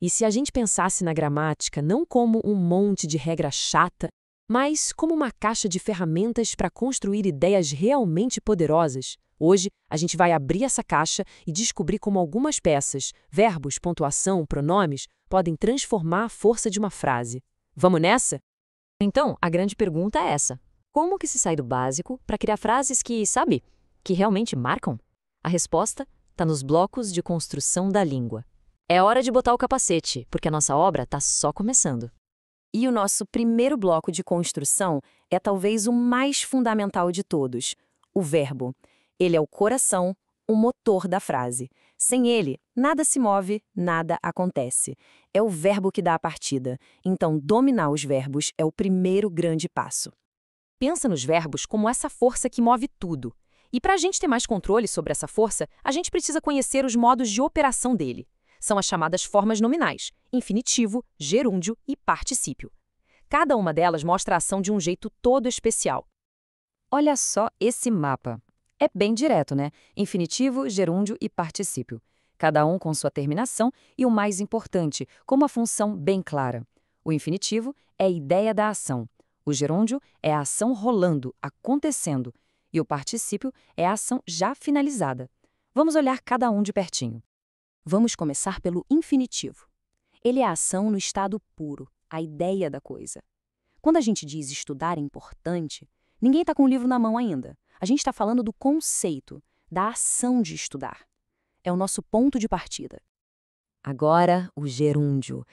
E se a gente pensasse na gramática não como um monte de regra chata, mas como uma caixa de ferramentas para construir ideias realmente poderosas? Hoje, a gente vai abrir essa caixa e descobrir como algumas peças, verbos, pontuação, pronomes, podem transformar a força de uma frase. Vamos nessa? Então, a grande pergunta é essa. Como que se sai do básico para criar frases que, sabe, que realmente marcam? A resposta está nos blocos de construção da língua. É hora de botar o capacete, porque a nossa obra está só começando. E o nosso primeiro bloco de construção é talvez o mais fundamental de todos, o verbo. Ele é o coração, o motor da frase. Sem ele, nada se move, nada acontece. É o verbo que dá a partida. Então, dominar os verbos é o primeiro grande passo. Pensa nos verbos como essa força que move tudo. E para a gente ter mais controle sobre essa força, a gente precisa conhecer os modos de operação dele. São as chamadas formas nominais, infinitivo, gerúndio e particípio. Cada uma delas mostra a ação de um jeito todo especial. Olha só esse mapa. É bem direto, né? Infinitivo, gerúndio e particípio. Cada um com sua terminação e o mais importante, com uma função bem clara. O infinitivo é a ideia da ação. O gerúndio é a ação rolando, acontecendo. E o particípio é a ação já finalizada. Vamos olhar cada um de pertinho. Vamos começar pelo infinitivo. Ele é a ação no estado puro, a ideia da coisa. Quando a gente diz estudar é importante, ninguém está com o livro na mão ainda. A gente está falando do conceito, da ação de estudar. É o nosso ponto de partida. Agora, o gerúndio.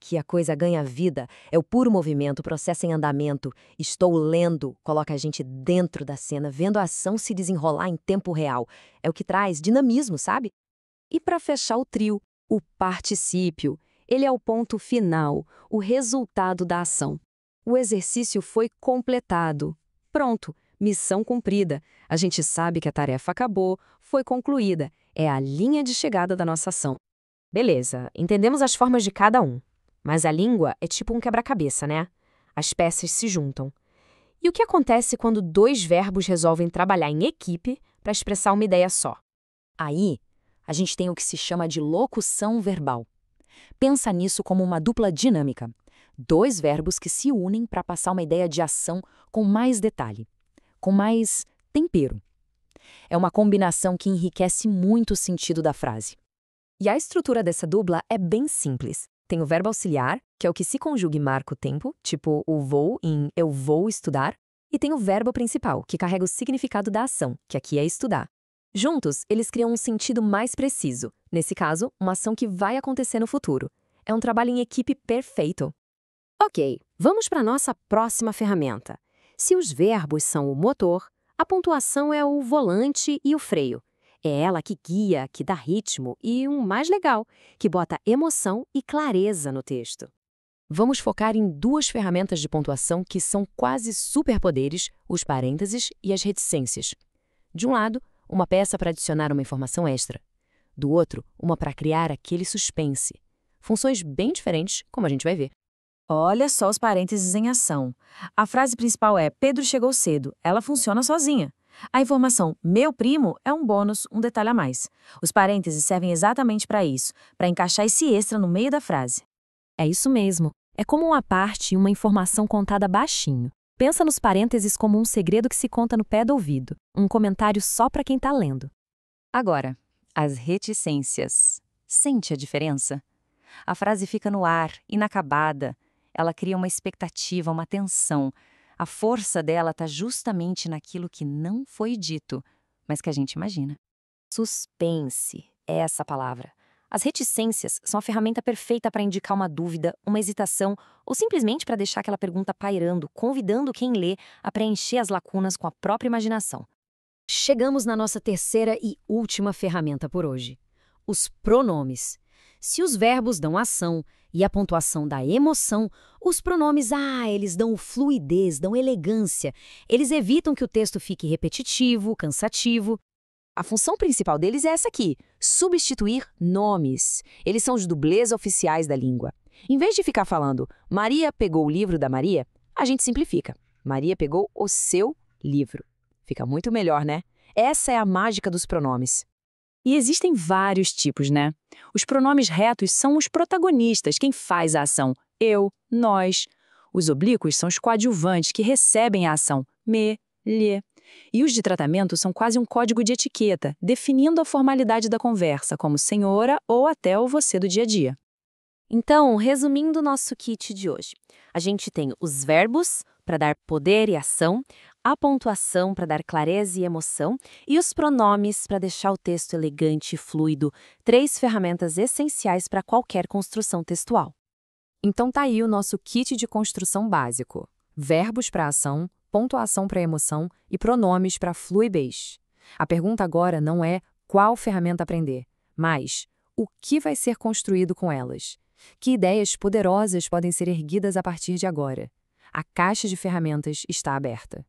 Que a coisa ganha vida. É o puro movimento, processo em andamento. Estou lendo, coloca a gente dentro da cena, vendo a ação se desenrolar em tempo real. É o que traz dinamismo, sabe? E para fechar o trio, o particípio. Ele é o ponto final, o resultado da ação. O exercício foi completado. Pronto, missão cumprida. A gente sabe que a tarefa acabou, foi concluída. É a linha de chegada da nossa ação. Beleza, entendemos as formas de cada um. Mas a língua é tipo um quebra-cabeça, né? As peças se juntam. E o que acontece quando dois verbos resolvem trabalhar em equipe para expressar uma ideia só? Aí, a gente tem o que se chama de locução verbal. Pensa nisso como uma dupla dinâmica. Dois verbos que se unem para passar uma ideia de ação com mais detalhe, com mais tempero. É uma combinação que enriquece muito o sentido da frase. E a estrutura dessa dupla é bem simples. Tem o verbo auxiliar, que é o que se conjuga e marca o tempo, tipo o vou em eu vou estudar, e tem o verbo principal, que carrega o significado da ação, que aqui é estudar. Juntos, eles criam um sentido mais preciso. Nesse caso, uma ação que vai acontecer no futuro. É um trabalho em equipe perfeito. Ok, vamos para a nossa próxima ferramenta. Se os verbos são o motor, a pontuação é o volante e o freio. É ela que guia, que dá ritmo e, mais legal, que bota emoção e clareza no texto. Vamos focar em duas ferramentas de pontuação que são quase superpoderes, os parênteses e as reticências. De um lado, uma peça para adicionar uma informação extra. Do outro, uma para criar aquele suspense. Funções bem diferentes, como a gente vai ver. Olha só os parênteses em ação. A frase principal é Pedro chegou cedo. Ela funciona sozinha. A informação meu primo é um bônus, um detalhe a mais. Os parênteses servem exatamente para isso, para encaixar esse extra no meio da frase. É isso mesmo. É como uma parte e uma informação contada baixinho. Pensa nos parênteses como um segredo que se conta no pé do ouvido, um comentário só para quem está lendo. Agora, as reticências. Sente a diferença? A frase fica no ar, inacabada. Ela cria uma expectativa, uma tensão. A força dela está justamente naquilo que não foi dito, mas que a gente imagina. Suspense é essa palavra. As reticências são a ferramenta perfeita para indicar uma dúvida, uma hesitação ou simplesmente para deixar aquela pergunta pairando, convidando quem lê a preencher as lacunas com a própria imaginação. Chegamos na nossa terceira e última ferramenta por hoje: os pronomes. Se os verbos dão ação e a pontuação dá emoção, os pronomes, eles dão fluidez, dão elegância. Eles evitam que o texto fique repetitivo, cansativo. A função principal deles é essa aqui: substituir nomes. Eles são os dublês oficiais da língua. Em vez de ficar falando Maria pegou o livro da Maria, a gente simplifica. Maria pegou o seu livro. Fica muito melhor, né? Essa é a mágica dos pronomes. E existem vários tipos, né? Os pronomes retos são os protagonistas, quem faz a ação. Eu, nós. Os oblíquos são os coadjuvantes que recebem a ação. Me, lhe. E os de tratamento são quase um código de etiqueta, definindo a formalidade da conversa, como senhora ou até o você do dia a dia. Então, resumindo o nosso kit de hoje, a gente tem os verbos para dar poder e ação, a pontuação para dar clareza e emoção e os pronomes para deixar o texto elegante e fluido, 3 ferramentas essenciais para qualquer construção textual. Então tá aí o nosso kit de construção básico. Verbos para ação, pontuação para emoção e pronomes para fluidez. A pergunta agora não é qual ferramenta aprender, mas o que vai ser construído com elas. Que ideias poderosas podem ser erguidas a partir de agora? A caixa de ferramentas está aberta.